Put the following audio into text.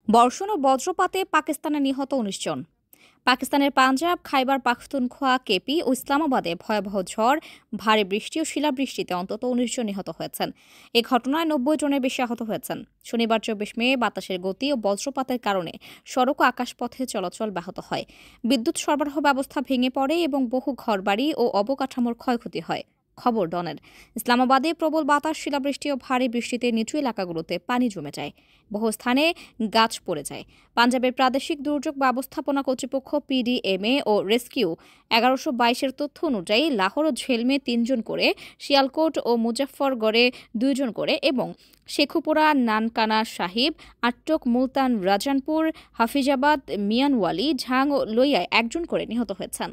বর্ষণ ও বজ্রপাতে পাকিস্তানে নিহত ১৯ জন। পাকিস্তানের পাঞ্জাব, খাইবার পাখতুনখোয়া, কেপি ও ইসলামাবাদে ভয়াবহ ঝড়, ভারী বৃষ্টি ও শিলাবৃষ্টিতে অন্তত ১৯ জন নিহত হয়েছেন। এ ঘটনায় ৯০ জনের বেশি আহত হয়েছেন। শনিবার ২৪ মে বাতাসের গতি ও বজ্রপাতের কারণে সড়ক ও আকাশপথে চলাচল ব্যাহত হয়। বিদ্যুৎ সরবরাহ ব্যবস্থা ভেঙে পড়ে এবং বহু ঘরবাড়ি ও অবকাঠামোর ক্ষয়ক্ষতি হয়। খবর ডনের। ইসলামাবাদে প্রবল বাতাস, শিলাবৃষ্টি ও ভারী বৃষ্টিতে নিচু এলাকাগুলোতে পানি জমে যায়। বহু স্থানে গাছ পড়ে যায়। পাঞ্জাবের প্রাদেশিক দুর্যোগ ব্যবস্থাপনা কর্তৃপক্ষ পিডিএমএ ও রেস্কিউ ১১২২-এর তথ্য অনুযায়ী লাহোর ও ঝেলমে ৩ জন করে, শিয়ালকোট ও মুজাফফরগড়ে ২ জন করে এবং শেখুপুরা, নানকানা সাহিব, আট্টক, মুলতান, রাজানপুর, হাফিজাবাদ, মিয়ানওয়ালি, ঝাং ও লইয়ায় ১ জন করে নিহত হয়েছেন।